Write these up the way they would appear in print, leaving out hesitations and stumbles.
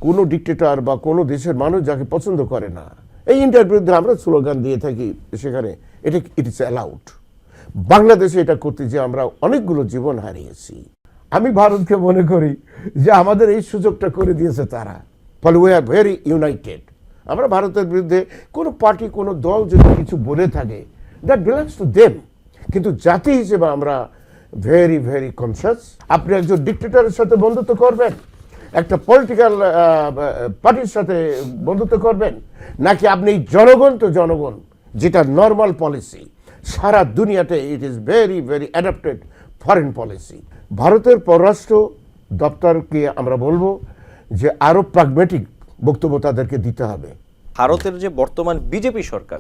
কোনো ডিক্টেটর বা কোনো দেশের মানুষ যাকে পছন্দ করে না, এই ইন্ডিয়ার বিরুদ্ধে আমরা স্লোগান দিয়ে থাকি, সেখানে ইট ইজ অ্যালাউড। বাংলাদেশে এটা করতে যে আমরা অনেকগুলো জীবন হারিয়েছি। আমি ভারতকে মনে করি যে আমাদের এই সুযোগটা করে দিয়েছে তারা, ফলে উই আর ভেরি ইউনাইটেড। আমরা ভারতের বিরুদ্ধে কোনো পার্টি কোনো দল যদি কিছু বলে থাকে, দ্যাট বিলংস টু দেম, কিন্তু জাতি হিসেবে আমরা ভেরি ভেরি কনসিয়াস। আপনি একজন ডিক্টেটরের সাথে বন্ধুত্ব করবেন, একটা পলিটিক্যাল পার্টির সাথে বন্ধুত্ব করবেন, নাকি আপনি জনগণ তো জনগণ, যেটা নর্মাল পলিসি সারা দুনিয়াতে, it is very very adapted foreign policy. ভারতের পররাষ্ট্র দপ্তরকে আমরা বলবো যে আরো প্রাগমেটিক বক্তব্য তাদেরকে দিতে হবে। ভারতের যে বর্তমান বিজেপি সরকার,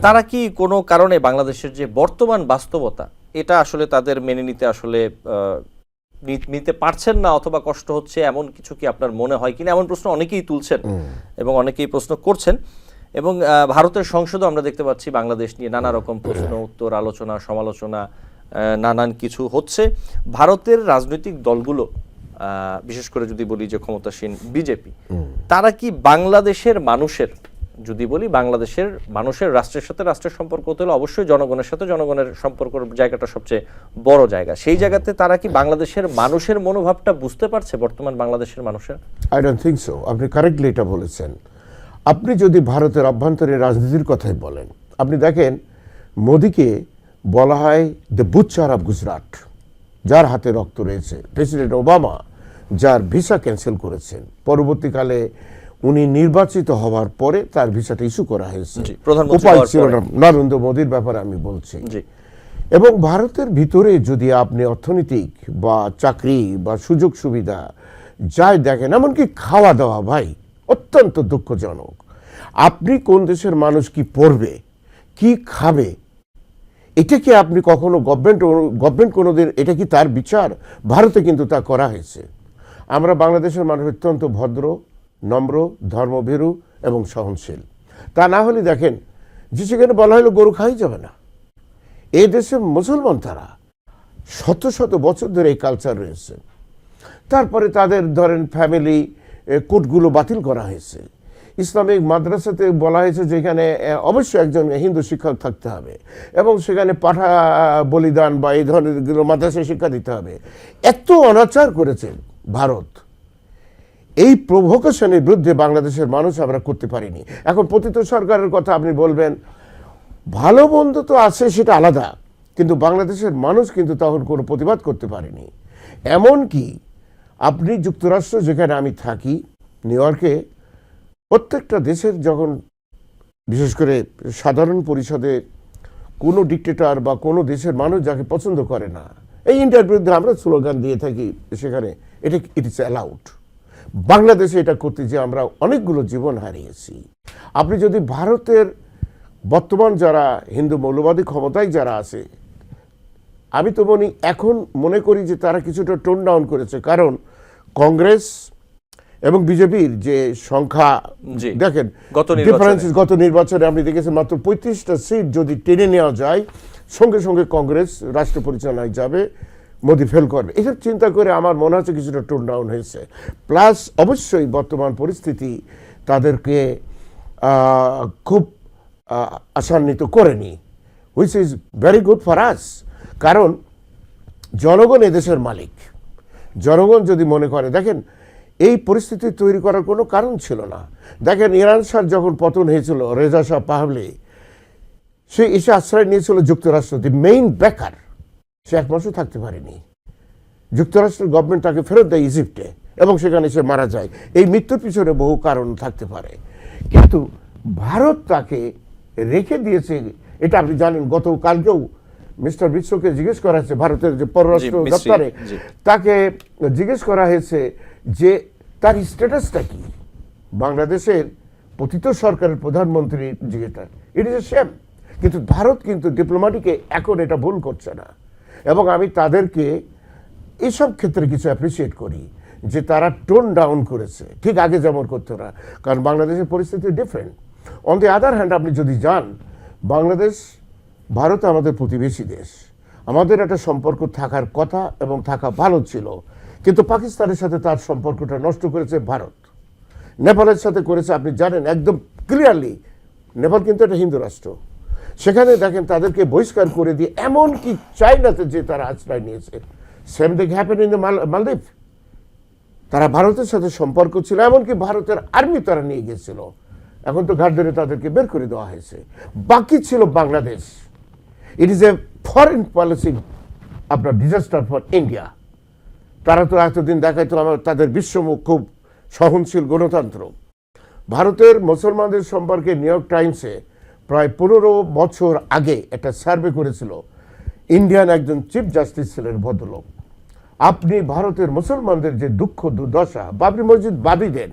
তারা কি কোনো কারণে বাংলাদেশের যে বর্তমান বাস্তবতা, এটা আসলে তাদের মেনে নিতে আসলে নিতে পারছেন না অথবা কষ্ট হচ্ছে, এমন কিছু কি আপনার মনে হয় কিনা? এমন প্রশ্ন অনেকেই তুলছেন এবং অনেকেই প্রশ্ন করছেন। এবং ভারতের সংসদে আমরা দেখতে পাচ্ছি বাংলাদেশ নিয়ে নানা রকম প্রশ্ন উত্তর, আলোচনা, সমালোচনা, নানান কিছু হচ্ছে। ভারতের রাজনৈতিক দলগুলো, বিশেষ করে যদি বলি যে ক্ষমতাসীন বিজেপি, তারা কি বাংলাদেশের মানুষের, যদি বলি বাংলাদেশের মানুষের রাষ্ট্রের সাথে রাষ্ট্রের সম্পর্ক হতে হলে অবশ্যই জনগণের সাথে জনগণের সম্পর্কের জায়গাটা সবচেয়ে বড় জায়গা, সেই জায়গাতে তারা কি বাংলাদেশের মানুষের মনোভাবটা বুঝতে পারছে বর্তমান বাংলাদেশের মানুষের? I don't think so. আপনি কারেক্টলি এটা বলেছেন। আপনি যদি ভারতের অভ্যন্তরীণ রাজনীতির কথাই বলেন, আপনি দেখেন মোদিকে বলা হয় দ্য বুচার অফ গুজরাট, যার হাতে রক্ত রয়েছে। প্রেসিডেন্ট ওবামা যার ভিসা ক্যান্সেল করেছেন, পরবর্তীকালে উনি নির্বাচিত হওয়ার পরে তার ভিসাটা ইস্যু করা হয়েছে, উপায় ছিল না। নরেন্দ্র মোদীর ব্যাপারে আমি বলছি। এবং ভারতের ভিতরে যদি আপনি অর্থনৈতিক বা চাকরি বা সুযোগ সুবিধা যাই দেখেন, এমনকি খাওয়া দাওয়া, ভাই অত্যন্ত দুঃখজনক। আপনি কোন দেশের মানুষ কি পড়বে, কি খাবে, এটা কি আপনি কখনো গভর্নমেন্ট কোনোদিন, এটা কি তার বিচার? ভারতে কিন্তু তা করা হয়েছে। আমরা বাংলাদেশের মানুষ অত্যন্ত ভদ্র, নম্র, ধর্মভীরু এবং সহনশীল। তা না হলে দেখেন যে সেখানে বলা হলো গরু খাই যাবে না। এই দেশে মুসলমান তারা শত শত বছর ধরে এই কালচার রয়েছে। তারপরে তাদের ধরেন ফ্যামিলি কোডগুলো বাতিল করা হয়েছে। ইসলামিক মাদ্রাসাতে বলা হয়েছে যে এখানে অবশ্যই একজন হিন্দু শিক্ষক থাকতে হবে এবং সেখানে পাঠা বলিদান বা এই ধরনের মাদ্রাসায় শিক্ষা দিতে হবে। এত অনাচার করেছে ভারত। এই প্রভোকেশনের বিরুদ্ধে বাংলাদেশের মানুষ আমরা করতে পারিনি। এখন পতিত সরকারের কথা আপনি বলবেন, ভালো মন্দ তো আছে সেটা আলাদা, কিন্তু বাংলাদেশের মানুষ কিন্তু তখন কোনো প্রতিবাদ করতে পারেনি। এমনকি আপনি যুক্তরাষ্ট্র, যেখানে আমি থাকি, নিউ ইয়র্কে, প্রত্যেকটা দেশের যখন বিশেষ করে সাধারণ পরিষদে কোনো ডিক্টেটর বা কোনো দেশের মানুষ যাকে পছন্দ করে না, এই ইন্ডিয়ার বিরুদ্ধে আমরা স্লোগান দিয়ে থাকি, সেখানে ইট ইজ অ্যালাউড। বাংলাদেশে এটা করতে যে আমরা অনেকগুলো জীবন হারিয়েছি। আপনি যদি ভারতের বর্তমান যারা হিন্দু মৌলবাদী ক্ষমতায় যারা আছে, আমি তো এখন মনে করি যে তারা কিছুটা টোন ডাউন করেছে, কারণ কংগ্রেস এবং বিজেপির যে সংখ্যা দেখেন, গত নির্বাচনে আপনি দেখেছেন মাত্র 35টা সিট যদি টেনে নেওয়া যায়, সঙ্গে সঙ্গে কংগ্রেস রাষ্ট্র পরিচালনায় যাবে, মোদি ফেল করবে। এসব চিন্তা করে আমার মনে হচ্ছে কিছুটা টোন ডাউন হয়েছে। প্লাস অবশ্যই বর্তমান পরিস্থিতি তাদেরকে খুব আশান্বিত করেনি, which is very good for us. কারণ জনগণ এদেশের মালিক। জনগণ যদি মনে করে, দেখেন এই পরিস্থিতি তৈরি করার কোনো কারণ ছিল না। দেখেন ইমরান শাহ যখন পতন হয়েছিল, রেজা শাহ পাহলে সে এসে আশ্রয় নিয়েছিল যুক্তরাষ্ট্র, দি মেইন বেকার। সে এক মাসও থাকতে পারেনি। যুক্তরাষ্ট্রের গভর্নমেন্ট তাকে ফেরত দেয় ইজিপ্টে এবং সেখানে সে মারা যায়। এই মৃত্যুর পিছনে বহু কারণ থাকতে পারে, কিন্তু ভারত তাকে রেখে দিয়েছে। এটা আপনি জানেন, গতকালকেও মিস্টার বিশ্বকে জিজ্ঞেস করা হয়েছে, ভারতের যে পররাষ্ট্র দপ্তরে তাকে জিজ্ঞেস করা হয়েছে যে তার স্ট্যাটাসটা কি। বাংলাদেশের পতিত সরকারের প্রধানমন্ত্রী যেটা, ইট ইজ এ শেম। কিন্তু ভারত কিন্তু ডিপ্লোম্যাটিকে এখন এটা ভুল করছে না, এবং আমি তাদেরকে এইসব ক্ষেত্রে কিছু অ্যাপ্রিসিয়েট করি যে তারা টোন ডাউন করেছে, ঠিক আগে যেমন করতো না, কারণ বাংলাদেশের পরিস্থিতি different. On the other hand আপনি যদি যান, বাংলাদেশ ভারত আমাদের প্রতিবেশী দেশ, আমাদের একটা সম্পর্ক থাকার কথা এবং থাকা ভালো ছিল, কিন্তু পাকিস্তানের সাথে তার সম্পর্কটা নষ্ট করেছে ভারত। নেপালের সাথে করেছে, আপনি জানেন একদম ক্লিয়ারলি, নেপাল কিন্তু একটা হিন্দু রাষ্ট্র। সেখানে দেখেন তাদেরকে বহিষ্কার করে দিয়ে এমনকি চাইনাতে যে তারা আশ্রয় নিয়েছে। Same thing happen in the মালদ্বীপ। তারা ভারতের সাথে সম্পর্ক ছিল, এমনকি ভারতের আর্মি তারা নিয়ে গেছিল। এখন তো ঘাট ধরে তাদেরকে বের করে দেওয়া হয়েছে। বাকি ছিল Bangladesh. It is a foreign policy আপনার ডিজাস্টার ফর ইন্ডিয়া। তারা তো এতদিন দেখাইতো আমার তাদের বিশ্বমুখ খুব সহনশীল গণতন্ত্র। ভারতের মুসলমানদের সম্পর্কে নিউ ইয়র্ক টাইমসে প্রায় 15 বছর আগে একটা সার্ভে করেছিল। ইন্ডিয়ান একজন চিফ জাস্টিস ছিলেন ভদ্রলোক। আপনি ভারতের মুসলমানদের যে দুঃখ দুর্দশা, বাবরি মসজিদ বাদই দেন,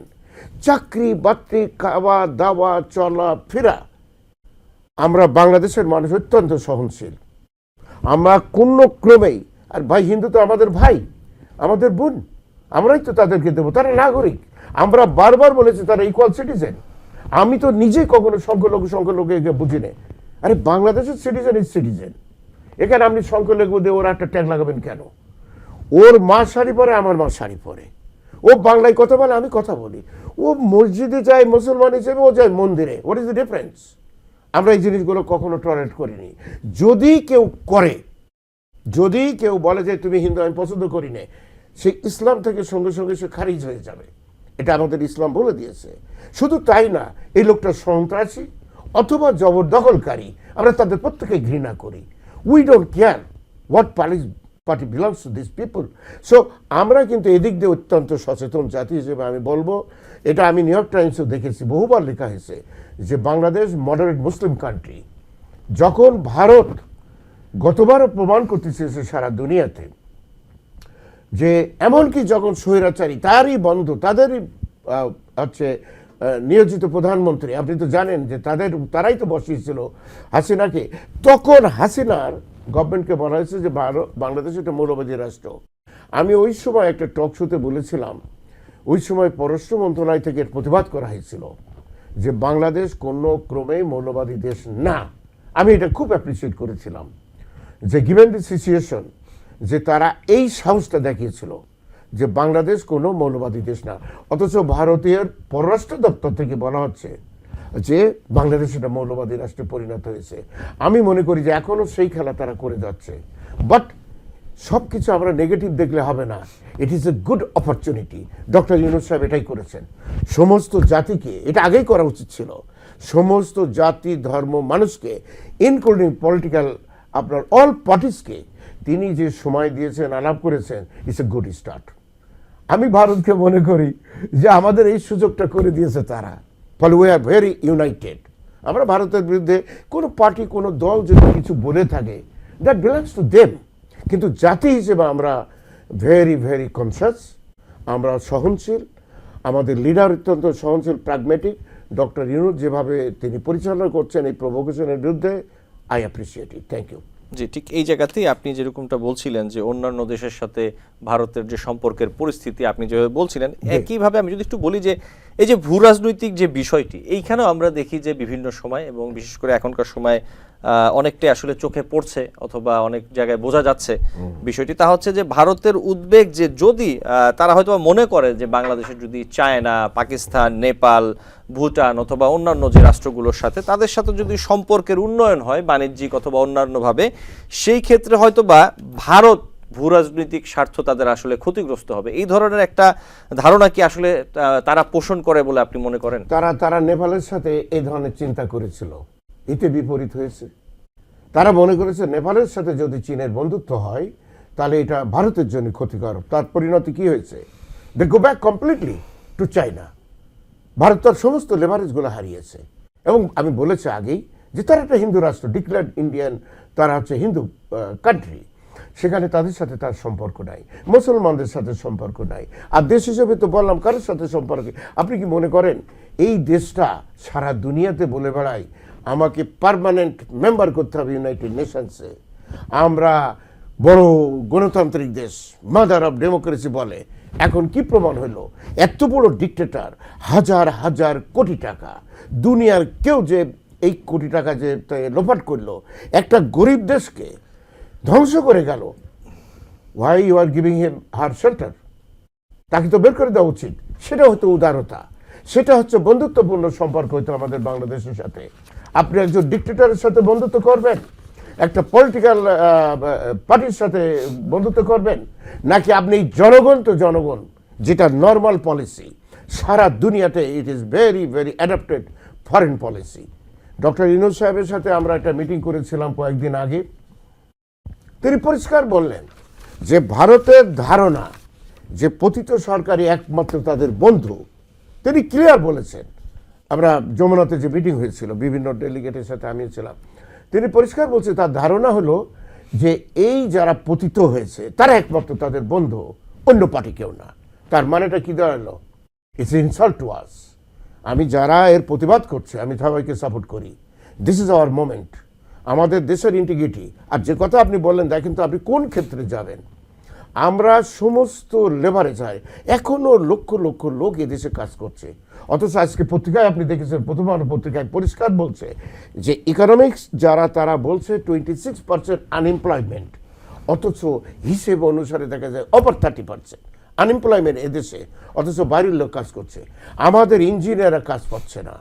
চাকরি বাকরি, খাওয়া দাওয়া, চলা ফেরা, আমরা বাংলাদেশের মানুষ অত্যন্ত সহনশীল। আমরা কোনো ক্রমেই, আর ভাই হিন্দু তো আমাদের ভাই, আমাদের বোন, আমরাই তো তাদেরকে দেবো, তারা নাগরিক। আমরা বারবার বলেছি তারা ইকুয়াল সিটিজেন। আমি তো নিজেই কখনো সংখ্যালঘু বুঝি না। আরে বাংলাদেশের সিটিজেন ইজ সিটিজেন। এখানে আপনি সংখ্যালঘু দিয়ে ওরা একটা ট্যাগ লাগাবেন কেন? ওর মা শাড়ি পরে, আমার মা শাড়ি পরে। ও বাংলায় কথা বলে, আমি কথা বলি। ও মসজিদে যায় মুসলমান হিসেবে, ও যায় মন্দিরে। What is the difference? আমরা এই জিনিসগুলো কখনো টলারেট করিনি। যদি কেউ করে, যদি কেউ বলে যে তুমি হিন্দু, আমি পছন্দ করি না, সে ইসলাম থেকে সঙ্গে সঙ্গে সে খারিজ হয়ে যাবে। এটা আমাদের ইসলাম বলে দিয়েছে। শুধু তাই না, এই লোকটা সন্ত্রাসী অথবা জবরদখলকারী, আমরা তাদের প্রত্যেকে ঘৃণা করি। We don't care what party belongs to this people. So আমরা কিন্তু এদিক দিয়ে অত্যন্ত সচেতন জাতি হিসেবে আমি বলবো। এটা আমি নিউ ইয়র্ক টাইমসেও দেখেছি, বহুবার লেখা হয়েছে যে বাংলাদেশ মডারেট মুসলিম কান্ট্রি। যখন ভারত গতবারও প্রমাণ করতে চেয়েছে সারা দুনিয়াতে যে এমনকি যখন স্বৈরাচারী তারই বন্ধু, তাদেরই হচ্ছে নিয়োজিত প্রধানমন্ত্রী, আপনি তো জানেন যে তারাই তো বসিয়েছিল হাসিনাকে, তখন হাসিনার গভর্নমেন্টকে বলা হয়েছে যে বাংলাদেশ একটা মৌলবাদী রাষ্ট্র। আমি ওই সময় একটা টক শোতে বলেছিলাম, ওই সময় পররাষ্ট্র মন্ত্রণালয় থেকে প্রতিবাদ করা হয়েছিল যে বাংলাদেশ কোনো ক্রমেই মৌলবাদী দেশ না। আমি এটা খুব অ্যাপ্রিসিয়েট করেছিলাম যে গিভেন দি সিচুয়েশন, যে তারা এই সাহসটা দেখিয়েছিল যে বাংলাদেশ কোনো মৌলবাদী দেশ না। অথচ ভারতীয় পররাষ্ট্র দপ্তর থেকে বলা হচ্ছে যে বাংলাদেশ একটা মৌলবাদী রাষ্ট্রে পরিণত হয়েছে। আমি মনে করি যে এখনও সেই খেলা তারা করে যাচ্ছে। বাট সব কিছু আমরা নেগেটিভ দেখলে হবে না। It is a good opportunity. Doctor Yunus সাহেব এটাই করেছেন। সমস্ত জাতিকে, এটা আগেই করা উচিত ছিল, সমস্ত জাতি ধর্ম মানুষকে, ইনক্লুডিং পলিটিক্যাল আপনার অল পার্টিসকে তিনি যে সময় দিয়েছেন, আলাপ করেছেন, ইটস এ গুড স্টার্ট। আমি ভারতকে মনে করি যে আমাদের এই সুযোগটা করে দিয়েছে তারা। ফলে উই আর ভেরি ইউনাইটেড। আমরা ভারতের বিরুদ্ধে কোনো পার্টি, কোনো দল যদি কিছু বলে থাকে, দ্যাট বিলংস টু দেম। কিন্তু জাতি হিসেবে আমরা ভেরি ভেরি কনসাস, আমরা সহনশীল। আমাদের লিডার অত্যন্ত সহনশীল, প্র্যাগমেটিক। ডক্টর ইউনূস যেভাবে তিনি পরিচালনা করছেন এই প্রভোকেশনের বিরুদ্ধে, I appreciate it. Thank you. জি, ঠিক এই জায়গাতেই আপনি যেরকমটা বলছিলেন যে অন্যান্য দেশের সাথে ভারতের যে সম্পর্কের পরিস্থিতি আপনি যেভাবে বলছিলেন, একইভাবে আমি যদি একটু বলি যে এই যে ভূ রাজনৈতিক যে বিষয়টি, এইখানেও আমরা দেখি যে বিভিন্ন সময় এবং বিশেষ করে এখনকার সময় অনেকটাই আসলে চোখে পড়ছে অথবা অনেক জায়গায় বোঝা যাচ্ছে বিষয়টি। তা হচ্ছে যে ভারতের উদ্বেগ যে যদি তারা হয়তো মনে করে যে বাংলাদেশের যদি চায়না, পাকিস্তান, নেপাল, ভুটান অথবা অন্যান্য যে রাষ্ট্রগুলোর সাথে তাদের সাথে যদি সম্পর্কের উন্নয়ন হয় বাণিজ্যিক অথবা অন্যান্যভাবে, সেই ক্ষেত্রে হয়তো বা ভারত ভূ রাজনৈতিক স্বার্থ তাদের আসলে ক্ষতিগ্রস্ত হবে। এই ধরনের একটা ধারণা কি আসলে তারা পোষণ করে বলে আপনি মনে করেন? তারা নেপালের সাথে এই ধরনের চিন্তা করেছিল, এতে বিপরীত হয়েছে। তারা মনে করেছে নেপালের সাথে যদি চীনের বন্ধুত্ব হয় তাহলে এটা ভারতের জন্য ক্ষতিকর। তার পরিণতি কি হয়েছে? They go back completely to China. ভারত তার সমস্ত লেভারেজগুলো হারিয়েছে। এবং আমি বলেছি আগেই যে তারা একটা হিন্দু রাষ্ট্র, ডিক্লেয়ার্ড ইন্ডিয়ান, তারা হচ্ছে হিন্দু কান্ট্রি। সেখানে তাদের সাথে তার সম্পর্ক নাই, মুসলমানদের সাথে সম্পর্ক নাই। আর দেশ হিসেবে তো বললাম কারোর সাথে সম্পর্ক। আপনি কি মনে করেন এই দেশটা সারা দুনিয়াতে বলে বেড়ায় আমাকে পার্মানেন্ট মেম্বার করতে হবে ইউনাইটেড নেশনসে? আমরা বড় গণতান্ত্রিক দেশ, মাদার অফ ডেমোক্রেসি বলে। এখন কি প্রমাণ হলো? এত বড় ডিক্টেটর, হাজার হাজার কোটি টাকা, দুনিয়ার কেউ যে এই কোটি টাকা যে লোপাট করলো, একটা গরিব দেশকে ধ্বংস করে গেল। Why you are giving him her shelter? তাকে তো বের করে দেওয়া উচিত। সেটা হতো উদারতা, সেটা হচ্ছে বন্ধুত্বপূর্ণ সম্পর্ক হতো আমাদের বাংলাদেশের সাথে। আপনি একজন ডিক্টেটরের সাথে বন্ধুত্ব করবেন, একটা পলিটিক্যাল পার্টির সাথে বন্ধুত্ব করবেন, নাকি আপনি জনগণ তো জনগণ, যেটা নর্মাল পলিসি সারা দুনিয়াতে, it is very very adapted foreign policy. Doctor Yunus সাহেবের সাথে আমরা একটা মিটিং করেছিলাম কয়েকদিন আগে। তিনি পরিষ্কার বললেন যে ভারতের ধারণা যে পতিত সরকারই একমাত্র তাদের বন্ধু, তিনি ক্লিয়ার বলেছেন। আমরা যমুনাতে যে মিটিং হয়েছিল, বিভিন্ন ডেলিগেটের সাথে আমি ছিলাম, তিনি পরিষ্কার বলছে তার ধারণা হলো যে এই যারা পতিত হয়েছে তারা একমাত্র তাদের বন্ধু, অন্য পার্টি কেউ না। তার মানেটা কি দাঁড়ালো? It's insult to us. আমি যারা এর প্রতিবাদ করছে আমি সবাইকে সাপোর্ট করি। দিস ইজ আওয়ার মোমেন্ট, আমাদের দেশের ইন্টিগ্রিটি। আর যে কথা আপনি বললেন, দেখেন তো আপনি কোন ক্ষেত্রে যাবেন। আমরা সমস্ত লেবারে যাই, এখনো লক্ষ লক্ষ লোক এদেশে কাজ করছে, অথচ আজকে পত্রিকায় আপনি দেখেছেন, প্রথম আলো পত্রিকায় পরিষ্কার বলছে যে ইকোনমিক্স যারা তারা বলছে 26% আনএমপ্লয়মেন্ট, অথচ হিসেব অনুসারে দেখা যায় ওভার 30% আনএমপ্লয়মেন্ট এদেশে, অথচ বাইরের লোক কাজ করছে। আমাদের ইঞ্জিনিয়াররা কাজ পাচ্ছে না,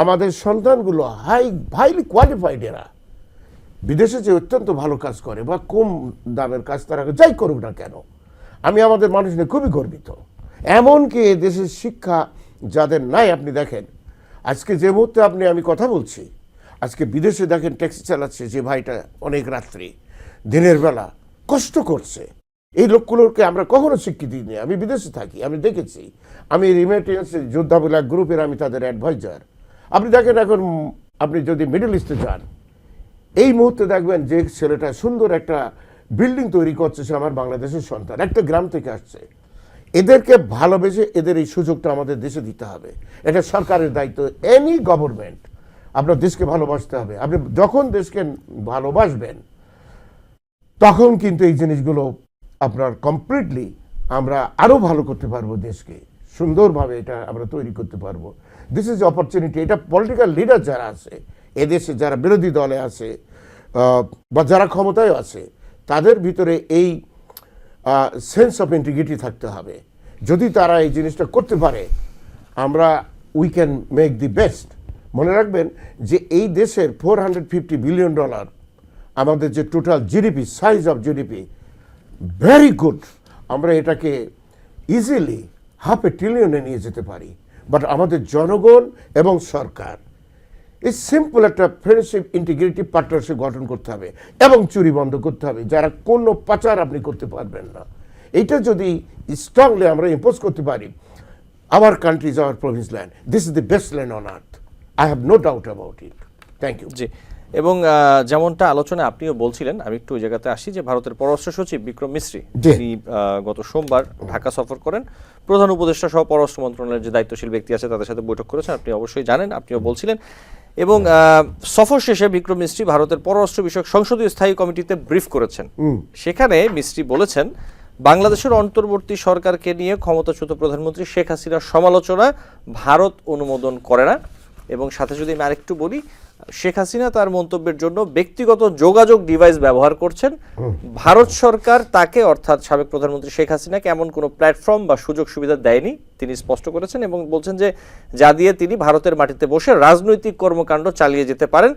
আমাদের সন্তানগুলো হাইলি কোয়ালিফাইড, এরা বিদেশে যে অত্যন্ত ভালো কাজ করে বা কম দামের কাজ তারা যাই করুক না কেন, আমি আমাদের মানুষ নিয়ে খুবই গর্বিত। এমনকি দেশের শিক্ষা যাদের নাই, আপনি দেখেন আজকে যে মুহূর্তে আমি কথা বলছি, আজকে বিদেশে দেখেন ট্যাক্সি চালাচ্ছে যে ভাইটা, অনেক রাত্রি দিনের বেলা কষ্ট করছে। এই লোকগুলোকে আমরা কখনো স্বীকৃতি দিই। আমি বিদেশে থাকি, আমি দেখেছি, আমি রিমিটেন্স যোদ্ধা বলে এক গ্রুপের আমি তাদের অ্যাডভাইজার। আপনি দেখেন এখন আপনি যদি মিডল ইস্টে যান, এই মুহূর্তে দেখবেন যে ছেলেটা সুন্দর একটা বিল্ডিং তৈরি করছে, সে আমার বাংলাদেশের সন্তান, একটা গ্রাম থেকে আসছে। এদেরকে ভালোবেসে এদের এই সুযোগটা আমাদের দেশে দিতে হবে, এটা সরকারের দায়িত্ব। এনি গভর্নমেন্ট, আপনার দেশকে ভালোবাসতে হবে। আপনি যখন দেশকে ভালোবাসবেন তখন কিন্তু এই জিনিসগুলো আপনার কমপ্লিটলি আমরা আরও ভালো করতে পারবো, দেশকে সুন্দরভাবে এটা আমরা তৈরি করতে পারবো। This is opportunity. এটা পলিটিক্যাল লিডার যারা আছে এদেশে, যারা বিরোধী দলে আছে বা যারা ক্ষমতায় আছে, তাদের ভিতরে এই সেন্স অফ ইন্টিগ্রিটি থাকতে হবে। যদি তারা এই জিনিসটা করতে পারে, আমরা we can make the best. মনে রাখবেন যে এই দেশের $450 বিলিয়ন আমাদের যে total GDP, size of GDP, very good. আমরা এটাকে ইজিলি $500 ট্রিলিয়নে নিয়ে যেতে পারি। বাট আমাদের জনগণ এবং সরকার এই সিম্পল একটা ফ্রেন্ডশিপ ইন্টিগ্রিটি পার্টনারশিপ গঠন করতে হবে এবং চুরি বন্ধ করতে হবে, যারা কোনো পাচার আপনি করতে পারবেন না। এইটা যদি স্ট্রংলি আমরা ইম্পোজ করতে পারি, our country is our province land, this is the best land on earth, I have no doubt about it. Thank you. জি, এবং যেমনটা আলোচনায় আপনিও বলছিলেন, আমি একটু ওই জায়গাতে আসি যে ভারতের পররাষ্ট্র সচিব বিক্রম মিশ্রি, তিনি গত সোমবার ঢাকা সফর করেন। প্রধান উপদেষ্টা সহ পররাষ্ট্র মন্ত্রণালয়ের যে দায়িত্বশীল ব্যক্তি আছে তাদের সাথে বৈঠক করেছেন, আপনি অবশ্যই জানেন, আপনিও বলছিলেন। এবং সফর শেষে বিক্রম মিশ্রি ভারতের পররাষ্ট্র বিষয়ক সংসদীয় স্থায়ী কমিটিতে ব্রিফ করেছেন। সেখানে মিশ্রি বলেছেন, বাংলাদেশের অন্তর্বর্তী সরকারকে নিয়ে ক্ষমতাচ্যুত প্রধানমন্ত্রী শেখ হাসিনার সমালোচনা ভারত অনুমোদন করে না। এবং সাথে যদি আমি আরেকটু বলি, শেখ হাসিনা তার মন্তব্যের জন্য ব্যক্তিগত যোগাযোগ ডিভাইস ব্যবহার করছেন। ভারত সরকার তাকে, অর্থাৎ সাবেক প্রধানমন্ত্রী শেখ হাসিনাকে এমন কোনো প্ল্যাটফর্ম বা সুযোগ সুবিধা দেয়নি, তিনি স্পষ্ট করেছেন। এবং বলছেন যে যা দিয়ে তিনি ভারতের মাটিতে বসে রাজনৈতিক কর্মকাণ্ড চালিয়ে যেতে পারেন,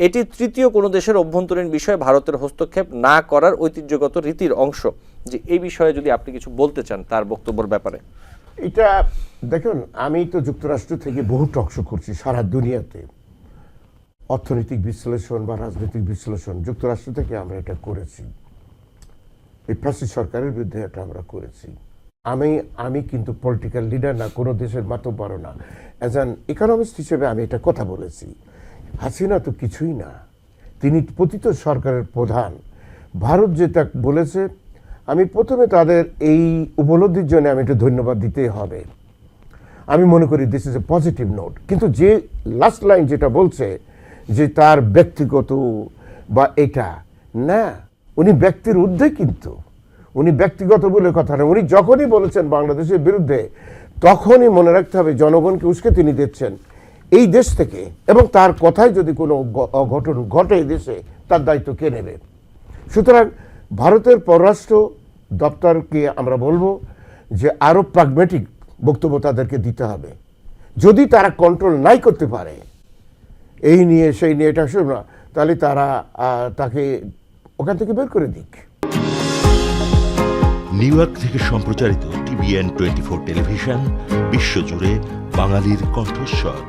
এটি তৃতীয় কোনো দেশের অভ্যন্তরীণ বিষয়ে ভারতের হস্তক্ষেপ না করার ঐতিহ্যগত রীতির অংশ। যে এই বিষয়ে যদি আপনি কিছু বলতে চান তার বক্তব্যের ব্যাপারে। এটা দেখুন, আমি তো যুক্তরাষ্ট্র থেকে বহু টকশো করছি সারা দুনিয়াতে, অর্থনৈতিক বিশ্লেষণ বা রাজনৈতিক বিশ্লেষণ যুক্তরাষ্ট্র থেকে আমরা এটা করেছি। এই ফ্যাসিস্ট সরকারের বিরুদ্ধে এটা আমরা করেছি। আমি কিন্তু পলিটিক্যাল লিডার না, কোনো দেশের মাতব্বর না। অ্যাজ অ্যান ইকোনমিস্ট হিসেবে আমি এটা কথা বলেছি। হাসিনা তো কিছুই না, তিনি পতিত সরকারের প্রধান। ভারত যেটা বলেছে, আমি প্রথমে তাদের এই উপলব্ধির জন্য আমি একটু ধন্যবাদ দিতেই হবে। আমি মনে করি this is a positive note. কিন্তু যে লাস্ট লাইন যেটা বলছে যে তার ব্যক্তিগত বা এটা না, উনি ব্যক্তির ঊর্ধ্বে, কিন্তু উনি ব্যক্তিগত বলে কথা না। উনি যখনই বলেছেন বাংলাদেশের বিরুদ্ধে, তখনই মনে রাখতে হবে জনগণকে উস্কে তিনি দিচ্ছেন এই দেশ থেকে, এবং তার কথায় যদি কোনো অঘটন ঘটে দেশে, তার দায়িত্ব কে নেবে? সুতরাং ভারতের পররাষ্ট্র দপ্তরকে আমরা বলবো যে আরো প্রাগম্যাটিক বক্তব্য তাদেরকে দিতে হবে। যদি তারা কন্ট্রোল নাই করতে পারে এই নিয়ে সেই নিয়ে এটা শুনো না, তাহলে তারা তাকে ওখান থেকে বের করে দিক। নিউ ইয়র্ক থেকে সম্প্রচারিত TVN 24 টেলিভিশন বিশ্বজুড়ে বাঙালির কণ্ঠস্বর।